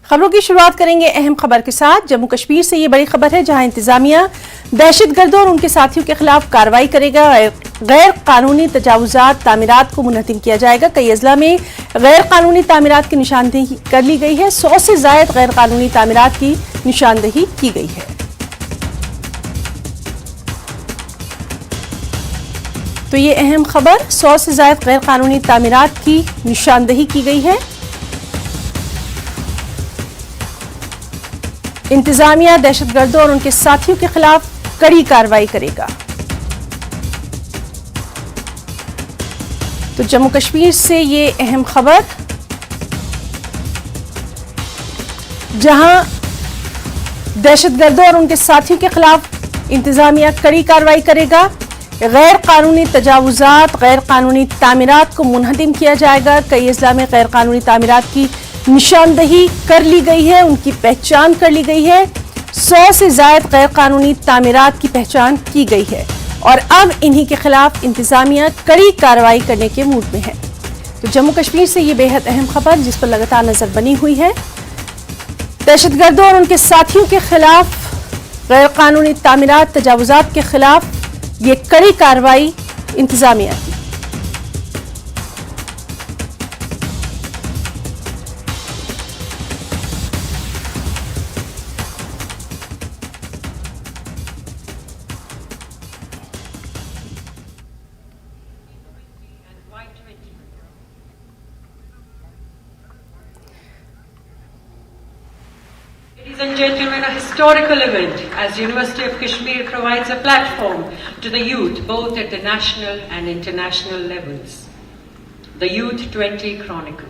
खबरों की शुरुआत करेंगे अहम खबर के साथ। जम्मू कश्मीर से ये बड़ी खबर है, जहां इंतजामिया दहशत गर्दों और उनके साथियों के खिलाफ कार्रवाई करेगा। गैर कानूनी तजावुजात तामीरात को मुनहदिम किया जाएगा। कई अजला में गैर कानूनी तामीरात की निशानदेही कर ली गई है। 100 से ज्यादा गैर कानूनी तामीरात की निशानदेही की गई है। तो ये अहम खबर, 100 से ज्यादा गैर कानूनी तामीरात की निशानदेही की गई है। इंतजामिया दहशतगर्दों और उनके साथियों के खिलाफ कड़ी कार्रवाई करेगा। तो जम्मू कश्मीर से ये अहम खबर, जहां दहशतगर्दों और उनके साथियों के खिलाफ इंतजामिया कड़ी कार्रवाई करेगा। गैर कानूनी तजावुजात, गैर कानूनी तामीरात को मुनहदिम किया जाएगा। कई अजला में गैर कानूनी तामीरात की निशानदेही कर ली गई है, उनकी पहचान कर ली गई है। 100 से ज्यादा गैर कानूनी तामीरात की पहचान की गई है और अब इन्हीं के खिलाफ इंतजामिया कड़ी कार्रवाई करने के मूड में है। तो जम्मू कश्मीर से ये बेहद अहम खबर, जिस पर लगातार नजर बनी हुई है। दहशतगर्दों और उनके साथियों के खिलाफ, गैर कानूनी तामीरात तजावुजात के खिलाफ ये कड़ी कार्रवाई इंतजामिया की। Ladies and gentlemen, a historical event as University of Kashmir provides a platform to the youth both at the national and international levels. The Youth 20 Chronicle.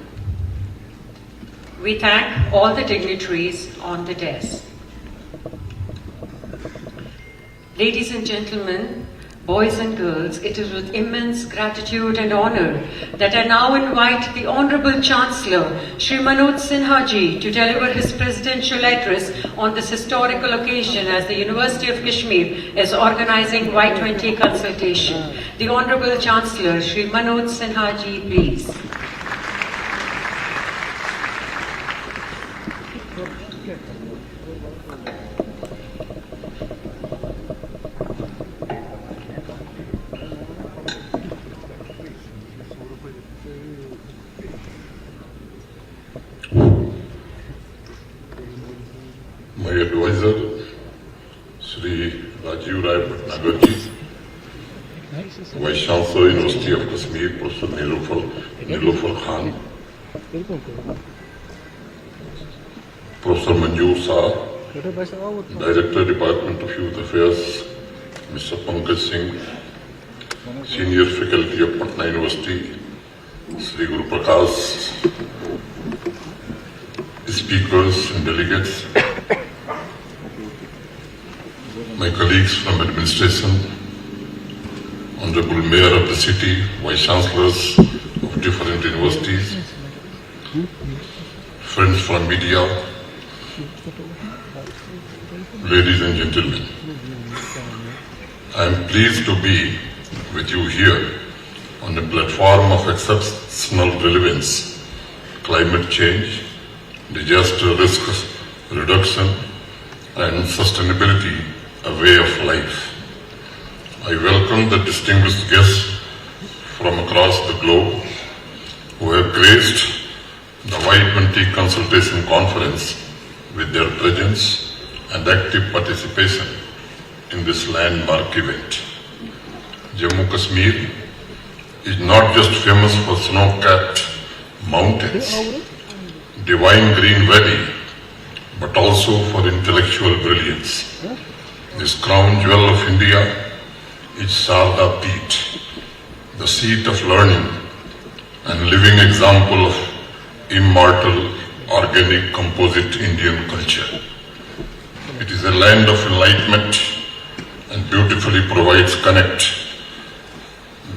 We thank all the dignitaries on the desk. Ladies and gentlemen, boys and girls, it is with immense gratitude and honor that I now invite the Honorable Chancellor, Shri Manoj Sinha ji, to deliver his presidential address on this historical occasion as the University of Kashmir is organizing Y20 consultation. The Honorable Chancellor, Shri Manoj Sinha ji, please. My advisor, Sri Rajiv Rai Bhatnagar ji, Vice Chancellor, University of Kashmir, Professor Nilofar Khan, Professor Manoj Sinha, Director, Department of Youth Affairs, Mr. Pankaj Singh, Senior Faculty of Patna University, Sri Guru Prakash, speakers and delegates, my colleagues from administration, Honorable Mayor of the city, Vice Chancellors of different universities, friends from media, ladies and gentlemen, I am pleased to be with you here on a platform of exceptional relevance: climate change, disaster risk reduction, and sustainability, a way of life. I welcome the distinguished guests from across the globe who have graced the Y20 Consultation Conference with their presence and active participation in this landmark event. Jammu Kashmir is not just famous for snow-capped mountains, divine green valley, but also for intellectual brilliance. This crown jewel of India is Sharda Peeth, the seat of learning and living example of immortal, organic, composite Indian culture. It is a land of enlightenment and beautifully provides connect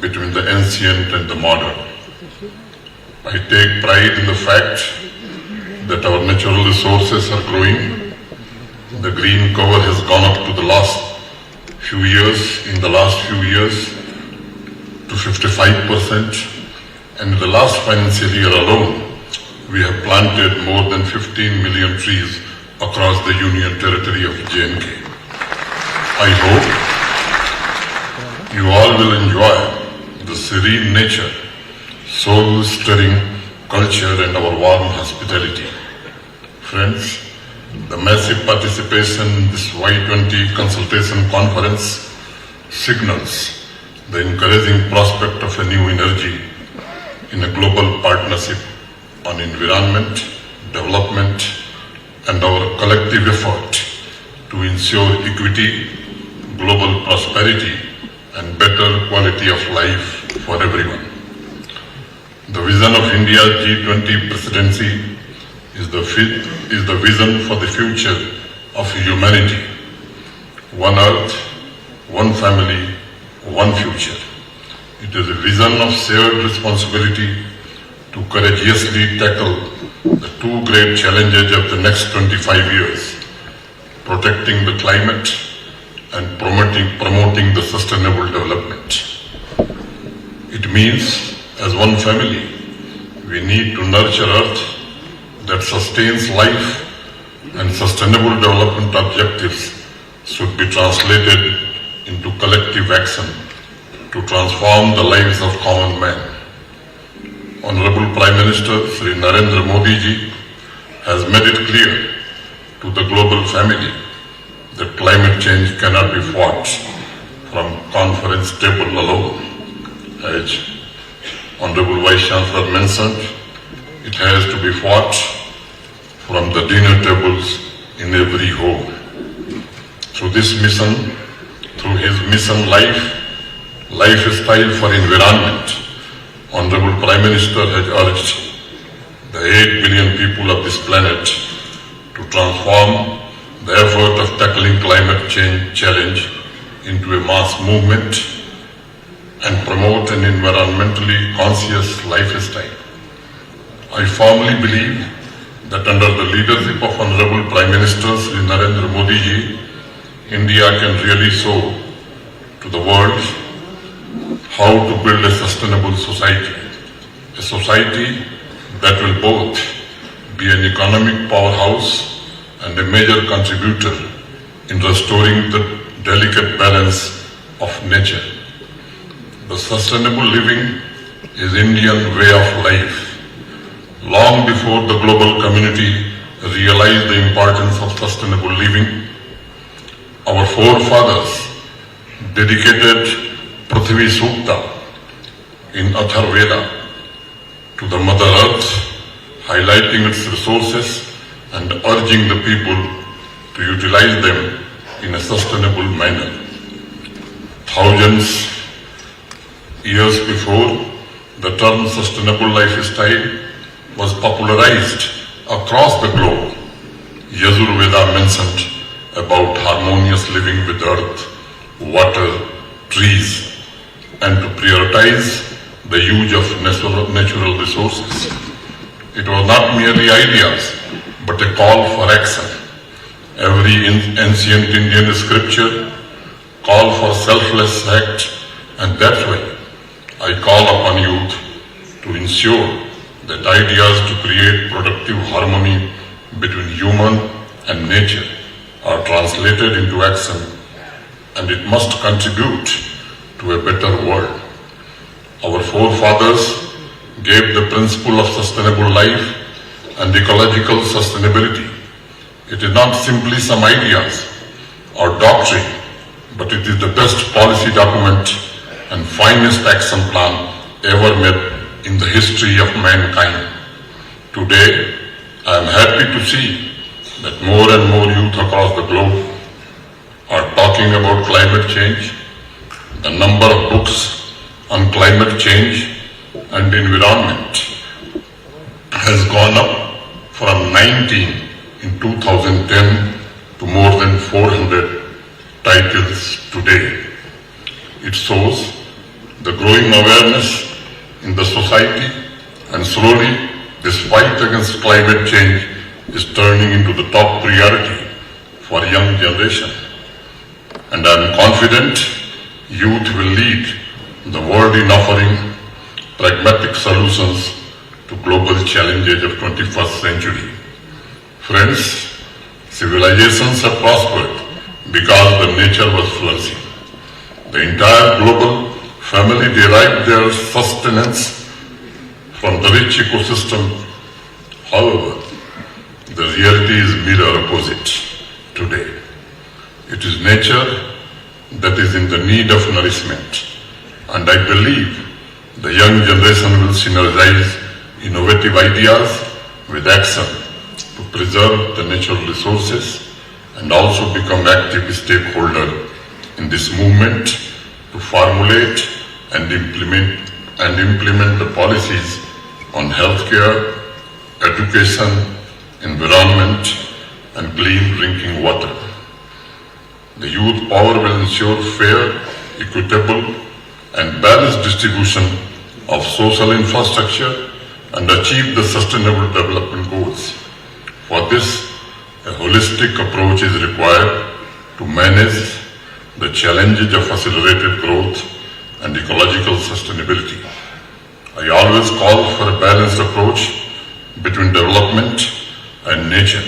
between the ancient and the modern. I take pride in the fact that our natural resources are growing. The green cover has gone up to the last few years to 55%, and in the last financial year alone, we have planted more than 15 million trees across the Union Territory of J&K. I hope you all will enjoy the serene nature, soul-stirring culture and our warm hospitality. Friends, the massive participation in this Y20 consultation conference signals the encouraging prospect of a new energy in a global partnership on environment, development, and our collective effort to ensure equity, global prosperity, and better quality of life for everyone. The vision of India's G20 presidency is the vision for the future of humanity. One earth, one family, one future. It is a vision of shared responsibility to courageously tackle the two great challenges of the next 25 years, protecting the climate and promoting the sustainable development. It means, as one family, we need to nurture Earth that sustains life, and sustainable development objectives should be translated into collective action to transform the lives of common man. Honorable Prime Minister Sri Narendra Modi ji has made it clear to the global family that climate change cannot be fought from conference table alone. As Honorable Vice Chancellor mentioned, it has to be fought from the dinner tables in every home. Through his mission lifestyle for environment, Honorable Prime Minister has urged the 8 billion people of this planet to transform the effort of tackling climate change challenge into a mass movement and promote an environmentally conscious lifestyle. I firmly believe that under the leadership of Honorable Prime Minister Sri Narendra Modi ji, India can really show to the world how to build a sustainable society, a society that will both be an economic powerhouse and a major contributor in restoring the delicate balance of nature. The sustainable living is Indian way of life. Long before the global community realized the importance of sustainable living, our forefathers dedicated Prithvi Sukta in Atharveda to the Mother Earth, highlighting its resources and urging the people to utilize them in a sustainable manner. Thousands years before, the term sustainable lifestyle was popularized across the globe. Yajurveda mentioned about harmonious living with earth, water, trees, and to prioritize the use of natural resources. It was not merely ideas, but a call for action. Every ancient Indian scripture called for selfless act, and that's why I call upon youth to ensure that ideas to create productive harmony between human and nature are translated into action, and it must contribute to a better world. Our forefathers gave the principle of sustainable life and ecological sustainability. It is not simply some ideas or doctrine, but it is the best policy document and finest action plan ever made in the history of mankind. Today, I am happy to see that more and more youth across the globe are talking about climate change. The number of books on climate change and environment has gone up from 19 in 2010 to more than 400 titles today. It shows the growing awareness in the society, and slowly this fight against climate change is turning into the top priority for young generation. And I am confident youth will lead the world in offering pragmatic solutions to global challenges of 21st century. Friends, civilizations have prospered because the nature was flourishing. The entire global family derived their sustenance from the rich ecosystem. However, the reality is mirror opposite today. It is nature that is in the need of nourishment, and I believe the young generation will synergize innovative ideas with action to preserve the natural resources and also become active stakeholder in this movement to formulate and implement the policies on healthcare, education, environment, and clean drinking water. The youth power will ensure fair, equitable, and balanced distribution of social infrastructure and achieve the sustainable development goals. For this, a holistic approach is required to manage the challenges of accelerated growth and ecological sustainability. I always call for a balanced approach between development and nature,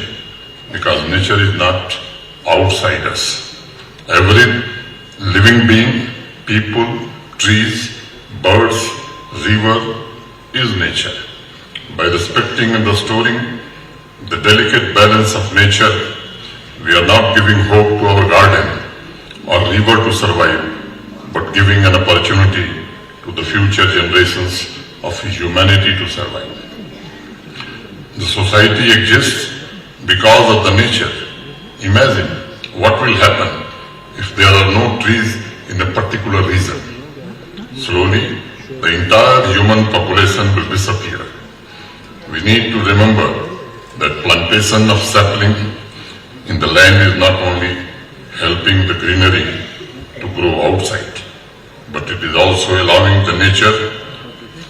because nature is not outside us. Every living being, people, trees, birds, river is nature. By respecting and restoring the delicate balance of nature, we are not giving hope to our garden or river to survive, but giving an opportunity to the future generations of humanity to survive. The society exists because of the nature. Imagine what will happen if there are no trees in a particular region. Slowly, the entire human population will disappear. We need to remember that plantation of sapling in the land is not only helping the greenery to grow outside, but it is also allowing the nature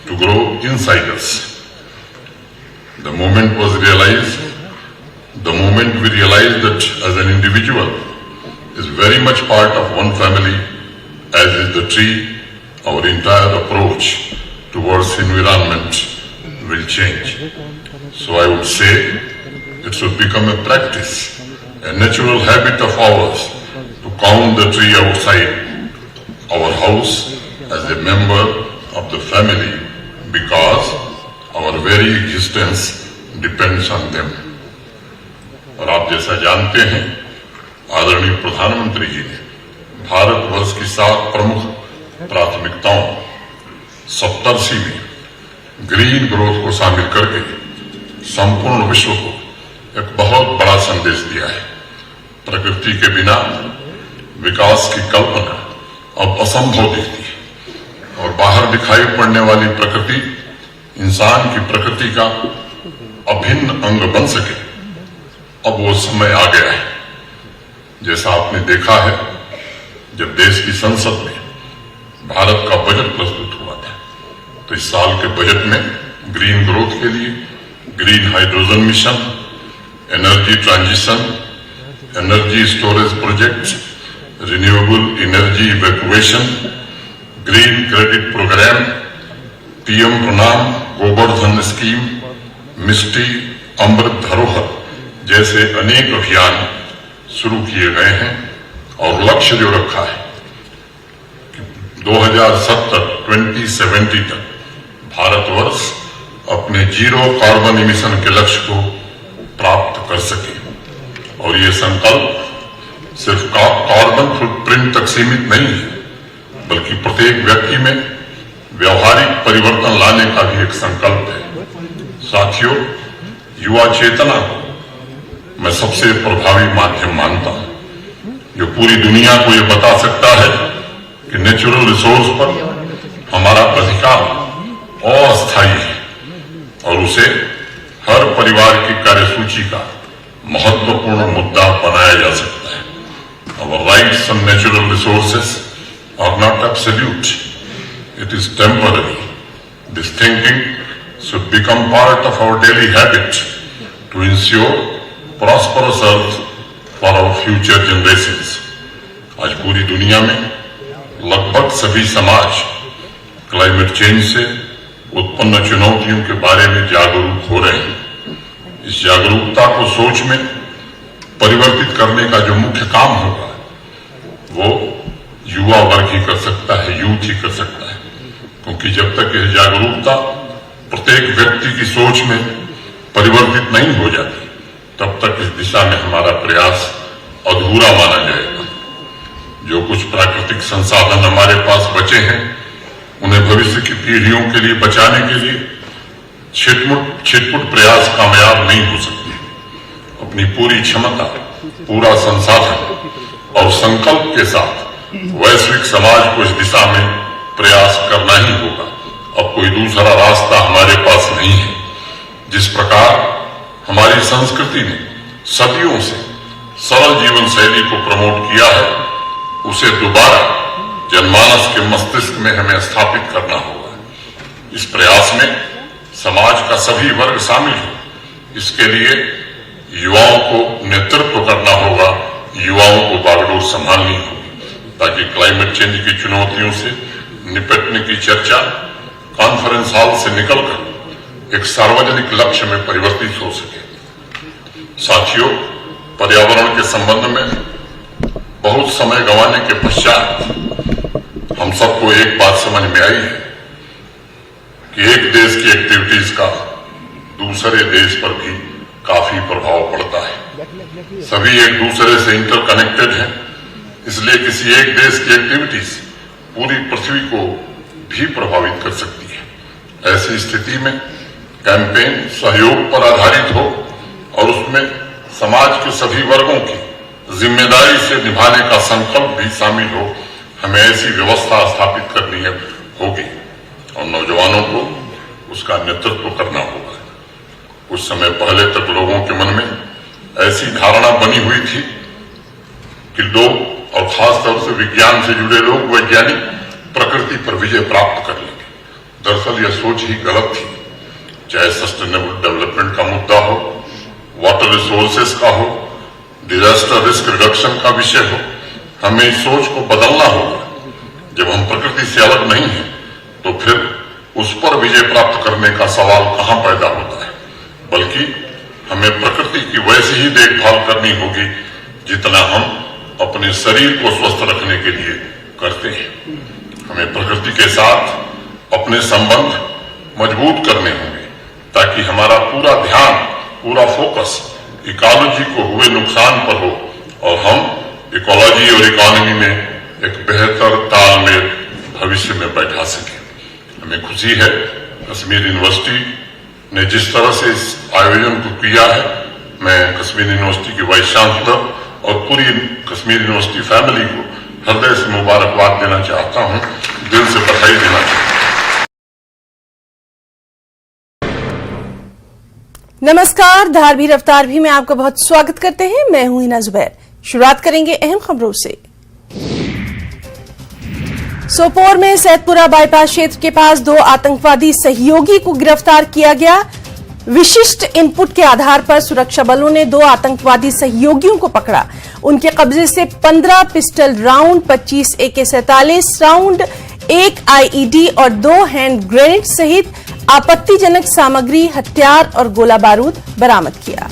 to grow inside us. The moment we realize that as an individual is very much part of one family, as is the tree, our entire approach towards environment will change. So I would say it should become a practice, a natural habit of ours to count the tree outside our house as a member of the family, because our very existence depends on them. और आप जैसा जानते हैं, आदरणीय प्रधानमंत्री जी ने भारतवर्ष की 7 प्रमुख प्राथमिकताओं 70 में ग्रीन ग्रोथ को शामिल करके संपूर्ण विश्व को एक बहुत बड़ा संदेश दिया है। प्रकृति के बिना विकास की कल्पना अब असंभव दिखती है, और बाहर दिखाई पड़ने वाली प्रकृति इंसान की प्रकृति का अभिन्न अंग बन सके, अब वो समय आ गया है। जैसा आपने देखा है, जब देश की संसद में भारत का बजट प्रस्तुत हुआ था, तो इस साल के बजट में ग्रीन ग्रोथ के लिए green hydrogen mission, energy transition, energy storage project, renewable energy evacuation, green credit program, PM PRANAM Govardhan scheme, मिष्टी अमृत धरोहर जैसे अनेक अभियान शुरू किए गए हैं। और लक्ष्य जो रखा है कि 2070 तक भारतवर्ष अपने 0 कार्बन इमिशन के लक्ष्य को प्राप्त कर सके। और ये संकल्प सिर्फ कार्बन फुटप्रिंट तक सीमित नहीं है, बल्कि प्रत्येक व्यक्ति में व्यवहारिक परिवर्तन लाने का भी एक संकल्प है। साथियों, युवा चेतना को मैं सबसे प्रभावी माध्यम मानता हूं, जो पूरी दुनिया को यह बता सकता है कि नेचुरल रिसोर्स पर हमारा अधिकार अस्थायी है, और उसे हर परिवार की कार्यसूची का महत्वपूर्ण मुद्दा बनाया जा सकता है। Our rights on natural resources are not absolute. It is temporary. This thinking should become part of our daily habit to ensure prosperous earth for our future generations. आज पूरी दुनिया में लगभग सभी समाज क्लाइमेट चेंज से, उत्पन्न चुनौतियों के बारे में जागरूक हो रहे हैं। इस जागरूकता को सोच में परिवर्तित करने का जो मुख्य काम होगा वो युवा वर्ग ही कर सकता है, यूथ ही कर सकता है, क्योंकि जब तक यह जागरूकता प्रत्येक व्यक्ति की सोच में परिवर्तित नहीं हो जाती तब तक इस दिशा में हमारा प्रयास अधूरा माना जाएगा। जो कुछ प्राकृतिक संसाधन हमारे पास बचे हैं उन्हें भविष्य की पीढ़ियों के लिए बचाने के लिए छिटपुट प्रयास कामयाब नहीं हो सकते। अपनी पूरी क्षमता, पूरा संसाधन और संकल्प के साथ वैश्विक समाज को इस दिशा में प्रयास करना ही होगा। अब कोई दूसरा रास्ता हमारे पास नहीं है। जिस प्रकार हमारी संस्कृति ने सदियों से सरल जीवन शैली को प्रमोट किया है उसे दोबारा जनमानस के मस्तिष्क में हमें स्थापित करना होगा। इस प्रयास में समाज का सभी वर्ग शामिल हो। इसके लिए युवाओं को नेतृत्व करना होगा, युवाओं को बागडोर संभालनी होगी ताकि क्लाइमेट चेंज की चुनौतियों से निपटने की चर्चा कॉन्फ्रेंस हॉल से निकलकर एक सार्वजनिक लक्ष्य में परिवर्तित हो सके। साथियों, पर्यावरण के संबंध में बहुत समय गंवाने के पश्चात हम सबको एक बात समझ में आई है कि एक देश की एक्टिविटीज का दूसरे देश पर भी काफी प्रभाव पड़ता है। सभी एक दूसरे से इंटरकनेक्टेड हैं, इसलिए किसी एक देश की एक्टिविटीज पूरी पृथ्वी को भी प्रभावित कर सकती है। ऐसी स्थिति में कैंपेन सहयोग पर आधारित हो और उसमें समाज के सभी वर्गों की जिम्मेदारी से निभाने का संकल्प भी शामिल हो। हमें ऐसी व्यवस्था स्थापित करनी होगी और नौजवानों को उसका नेतृत्व करना होगा। कुछ समय पहले तक लोगों के मन में ऐसी धारणा बनी हुई थी कि लोग और खासतौर से विज्ञान से जुड़े लोग वैज्ञानिक प्रकृति पर विजय प्राप्त कर लेंगे। दरअसल यह सोच ही गलत थी। चाहे सस्टेनेबल डेवलपमेंट का मुद्दा हो, वाटर रिसोर्सेस का हो, डिजास्टर रिस्क रिडक्शन का विषय हो, हमें इस सोच को बदलना होगा। जब हम प्रकृति से अलग नहीं हैं तो फिर उस पर विजय प्राप्त करने का सवाल कहां पैदा होता है, बल्कि हमें प्रकृति की वैसी ही देखभाल करनी होगी जितना हम अपने शरीर को स्वस्थ रखने के लिए करते हैं। हमें प्रकृति के साथ अपने संबंध मजबूत करने होंगे ताकि हमारा पूरा ध्यान, पूरा फोकस इकोलॉजी को हुए नुकसान पर हो और हम इकोलॉजी और इकोनॉमी में एक बेहतर तालमेल भविष्य में बैठा सके। हमें खुशी है कश्मीर यूनिवर्सिटी ने जिस तरह से इस आयोजन को किया है। मैं कश्मीर यूनिवर्सिटी के वाइस चांसलर और पूरी कश्मीर यूनिवर्सिटी फैमिली को हृदय से मुबारकबाद देना चाहता हूं, दिल से बधाई देना चाहता हूं। नमस्कार, धारवी रफ्तार भी में आपका बहुत स्वागत करते हैं। मैं हूं हिना जुबैर। शुरुआत करेंगे अहम खबरों से। सोपोर में सैदपुरा बाईपास क्षेत्र के पास 2 आतंकवादी सहयोगी को गिरफ्तार किया गया। विशिष्ट इनपुट के आधार पर सुरक्षा बलों ने 2 आतंकवादी सहयोगियों को पकड़ा। उनके कब्जे से 15 pistol round, 25 AK-47 round, 1 IED और 2 हैंड ग्रेनेड सहित आपत्तिजनक सामग्री, हथियार और गोला बारूद बरामद किया।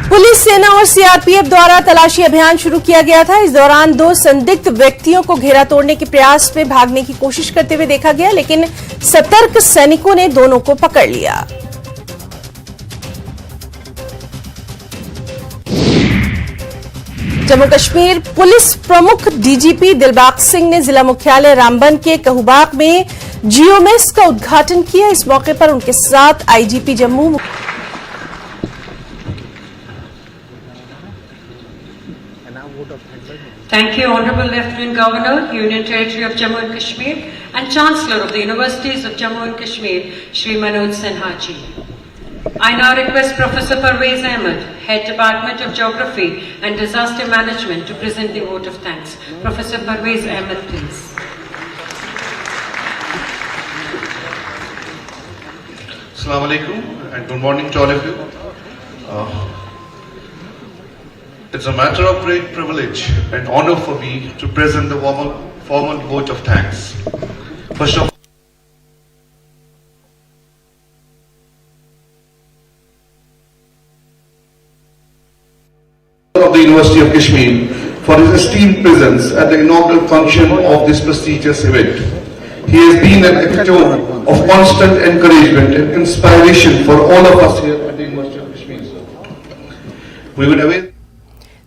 पुलिस, सेना और सीआरपीएफ द्वारा तलाशी अभियान शुरू किया गया था। इस दौरान 2 संदिग्ध व्यक्तियों को घेरा तोड़ने के प्रयास में भागने की कोशिश करते हुए देखा गया, लेकिन सतर्क सैनिकों ने दोनों को पकड़ लिया। जम्मू कश्मीर पुलिस प्रमुख डीजीपी दिलबाग सिंह ने जिला मुख्यालय रामबन के कहूबाग में जियोमेस का उद्घाटन किया। इस मौके पर उनके साथ IGP Jammu Thank you, Honorable Lieutenant Governor, Union Territory of Jammu and Kashmir, and Chancellor of the Universities of Jammu and Kashmir, Shri Manoj Sinha ji. I now request Professor Parvez Ahmed, Head Department of Geography and Disaster Management, to present the vote of thanks. Professor Parvez Ahmed, please. Assalamu alaikum and good morning to all of you. It's a matter of great privilege and honor for me to present the formal vote of thanks. First of the University of Kashmir for his esteemed presence at the inaugural function of this prestigious event. He has been an epitome of constant encouragement and inspiration for all of us here at the University of Kashmir. We would await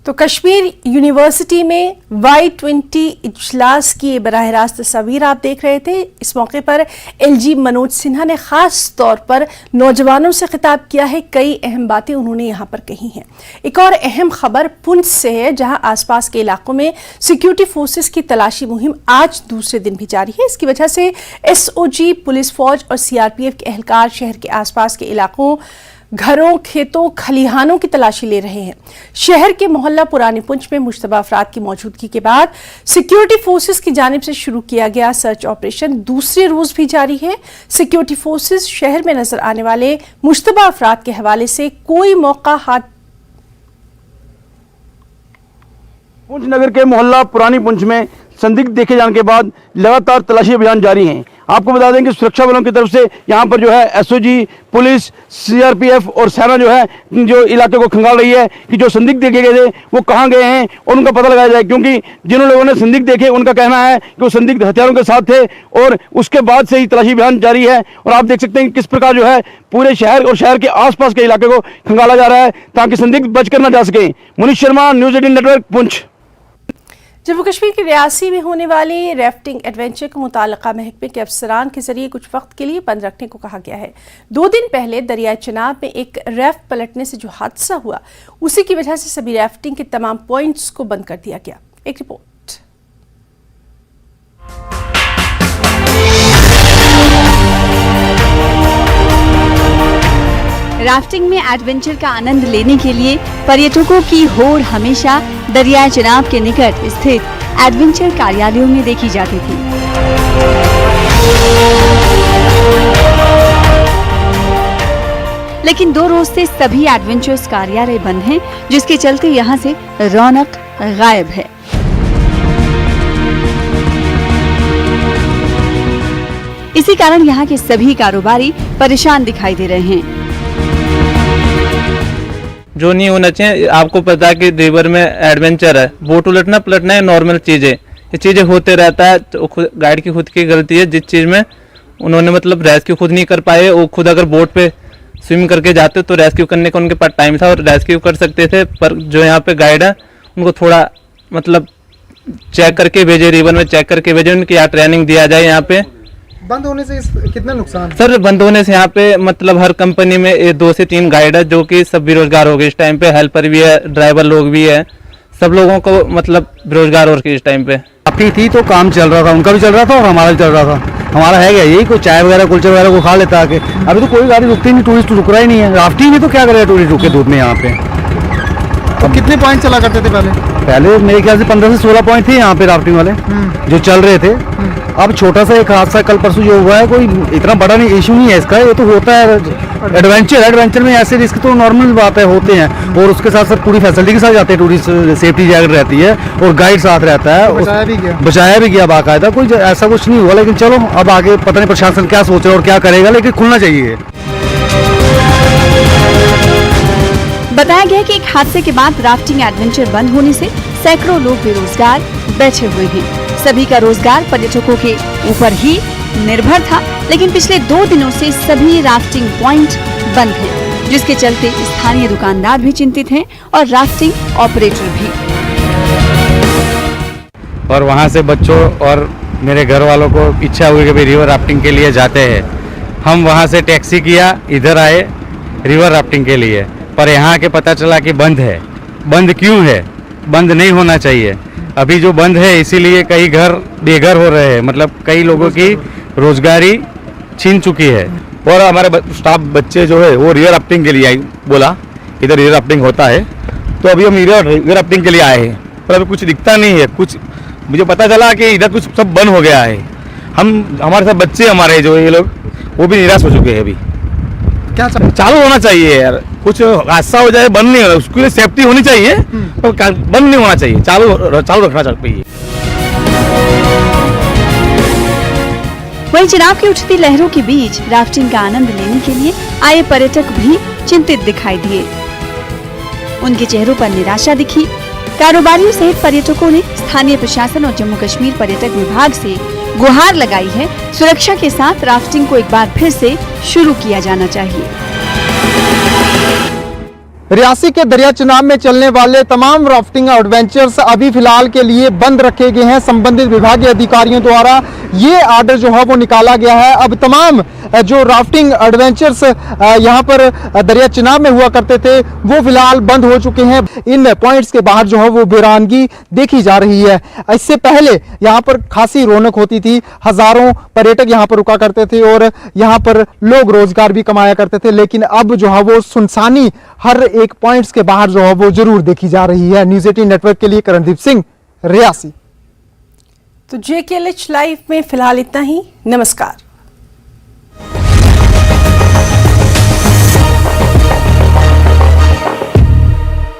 तो Kashmir university में Y20 इजलास की बराह रास्त तस्वीर आप देख रहे थे। इस मौके पर LG मनोज सिन्हा ने खास तौर पर नौजवानों से खिताब किया है। कई अहम बातें उन्होंने यहाँ पर कही हैं। एक और अहम खबर पुंछ से है, जहाँ आसपास के इलाकों में सिक्योरिटी फोर्सेस की तलाशी मुहिम आज दूसरे दिन भी जारी है। इसकी वजह से SOG, पुलिस फौज और CRPF के एहलकार शहर के आसपास के इलाकों, घरों, खेतों, खलिहानों की तलाशी ले रहे हैं। शहर के मोहल्ला पुरानी पुंछ में मुश्तबा अफराद की मौजूदगी के बाद सिक्योरिटी फोर्सेस की जानिब से शुरू किया गया सर्च ऑपरेशन दूसरे रोज भी जारी है। सिक्योरिटी फोर्सेस शहर में नजर आने वाले मुश्तबा अफराद के हवाले से कोई मौका हाथ पुंछ नगर के मोहल्ला पुरानी पुंछ में संदिग्ध देखे जाने के बाद लगातार तलाशी अभियान जारी हैं। आपको बता दें कि सुरक्षा बलों की तरफ से यहाँ पर जो है SOG, पुलिस, CRPF और सेना जो है जो इलाके को खंगाल रही है कि जो संदिग्ध देखे गए थे वो कहाँ गए हैं और उनका पता लगाया जाए, क्योंकि जिन लोगों ने संदिग्ध देखे उनका कहना है कि वो संदिग्ध हथियारों के साथ थे और उसके बाद से ही तलाशी अभियान जारी है। और आप देख सकते हैं किस प्रकार जो है पूरे शहर और शहर के आसपास के इलाके को खंगाला जा रहा है ताकि संदिग्ध बचकर न जा सके। Manish Sharma, News18 network, Poonch. जम्मू कश्मीर के रियासी में होने वाली राफ्टिंग एडवेंचर को मुताल्लिका महकमे के अफसरान के जरिए कुछ वक्त के लिए बंद रखने को कहा गया है। 2 दिन पहले दरियाई चनाब में एक राफ्ट पलटने से जो हादसा हुआ, उसी की वजह से सभी राफ्टिंग के तमाम पॉइंट्स को बंद कर दिया गया। एक रिपोर्ट। राफ्टिंग में एडवेंचर का आनंद लेने के लिए पर्यटकों की होड़ हमेशा दरियाई चनाब के निकट स्थित एडवेंचर कार्यालयों में देखी जाती थी। लेकिन 2 रोज से सभी एडवेंचर्स कार्यालय बंद हैं, जिसके चलते यहां से रौनक गायब है। इसी कारण यहां के सभी कारोबारी परेशान दिखाई दे रहे हैं। जो नहीं होना चाहिए, आपको पता है कि रिवर में एडवेंचर है, बोट उलटना पलटना है नॉर्मल चीज़ है, ये चीज़ें होते रहता है। तो गाइड की खुद की गलती है, जिस चीज़ में उन्होंने मतलब रेस्क्यू खुद नहीं कर पाए। वो खुद अगर बोट पे स्विम करके जाते तो रेस्क्यू करने का उनके पास टाइम था और रेस्क्यू कर सकते थे, पर जो यहाँ पे गाइड है उनको थोड़ा मतलब चेक करके भेजे, रिवर में चेक करके भेजे, उनकी यहाँ ट्रेनिंग दिया जाए। यहाँ पे बंद होने से कितना नुकसान? सर बंद होने से यहाँ पे मतलब हर कंपनी में 2 से 3 गाइड है, जो कि सब बेरोजगार हो गए इस टाइम पे। हेल्पर भी है, ड्राइवर लोग भी है, सब लोगों को मतलब बेरोजगार हो गए इस टाइम पे। काफी थी तो काम चल रहा था, उनका भी चल रहा था और हमारा भी चल रहा था। हमारा है क्या यही, कोई चाय वगैरह कुलचे वगैरह को खा लेता आके। अभी तो कोई गाड़ी रुकती नहीं, टूरिस्ट रुक रहा ही नहीं है। राफ्टिंग में तो क्या करेगा टूरिस्ट रुके धूप में यहाँ पे। अब कितने पॉइंट चला करते थे पहले मेरे ख्याल से 15 से 16 पॉइंट थे यहाँ पे राफ्टिंग वाले जो चल रहे थे। अब छोटा सा एक हादसा कल परसों जो हुआ है, कोई इतना बड़ा नहीं इशू नहीं है इसका। ये तो होता है एडवेंचर में ऐसे रिस्क तो नॉर्मल बात है, होते हैं। और उसके साथ साथ पूरी फैसिलिटी के साथ जाते हैं टूरिस्ट, सेफ्टी जैकेट रहती है और गाइड साथ रहता है। बचाया भी गया बाकायदा, कोई ऐसा कुछ नहीं हुआ। लेकिन चलो अब आगे पता नहीं प्रशासन क्या सोच रहा है और क्या करेगा, लेकिन खुलना चाहिए। बताया गया कि एक हादसे के बाद राफ्टिंग एडवेंचर बंद होने से सैकड़ों लोग बेरोजगार बैठे हुए हैं। सभी का रोजगार पर्यटकों के ऊपर ही निर्भर था, लेकिन पिछले 2 दिनों से सभी राफ्टिंग पॉइंट बंद हैं, जिसके चलते स्थानीय दुकानदार भी चिंतित हैं और राफ्टिंग ऑपरेटर भी। और वहाँ से बच्चों और मेरे घर वालों को इच्छा हुई कि भाई रिवर राफ्टिंग के लिए जाते हैं। हम वहाँ से टैक्सी किया, इधर आए रिवर राफ्टिंग के लिए, पर यहाँ के पता चला कि बंद है। बंद क्यों है? बंद नहीं होना चाहिए। अभी जो बंद है इसीलिए कई घर बेघर हो रहे हैं, मतलब कई लोगों की रोजगारी छीन चुकी है। और हमारे स्टाफ बच्चे जो है वो रिवर राफ्टिंग के लिए आई, बोला इधर रिवर राफ्टिंग होता है, तो अभी हम रिवर राफ्टिंग के लिए आए हैं, पर अभी कुछ दिखता नहीं है। कुछ मुझे पता चला कि इधर कुछ सब बंद हो गया है। हमारे साथ बच्चे हमारे जो ये लोग वो भी निराश हो चुके हैं। अभी क्या चालू होना चाहिए यार, कुछ हादसा हो जाए बंद नहीं होना, उसके लिए सेफ्टी होनी चाहिए, पर बंद नहीं होना चाहिए, चालू रखना चाहिए। वहीं चुनाव की उठती लहरों के बीच राफ्टिंग का आनंद लेने के लिए आए पर्यटक भी चिंतित दिखाई दिए। उनके चेहरों पर निराशा दिखी। कारोबारियों सहित पर्यटकों ने स्थानीय प्रशासन और जम्मू कश्मीर पर्यटक विभाग से गुहार लगाई है, सुरक्षा के साथ राफ्टिंग को एक बार फिर से शुरू किया जाना चाहिए। रियासी के दरिया चुनाव में चलने वाले तमाम राफ्टिंग एडवेंचर्स अभी फिलहाल के लिए बंद रखे गए हैं। संबंधित विभागीय अधिकारियों द्वारा ये आर्डर जो है वो निकाला गया है। अब तमाम जो राफ्टिंग एडवेंचर्स यहाँ पर दरिया चुनाव में हुआ करते थे वो फिलहाल बंद हो चुके हैं। इन पॉइंट्स के बाहर जो है वो वीरानगी देखी जा रही है। इससे पहले यहाँ पर खासी रौनक होती थी, हजारों पर्यटक यहाँ पर रुका करते थे और यहाँ पर लोग रोजगार भी कमाया करते थे, लेकिन अब जो है वो सुनसानी हर एक पॉइंट्स के बाहर जो है वो जरूर देखी जा रही है। न्यूज़ 18 नेटवर्क के लिए करणदीप सिंह, रियासी। तो JKLH लाइव में फिलहाल इतना ही। नमस्कार।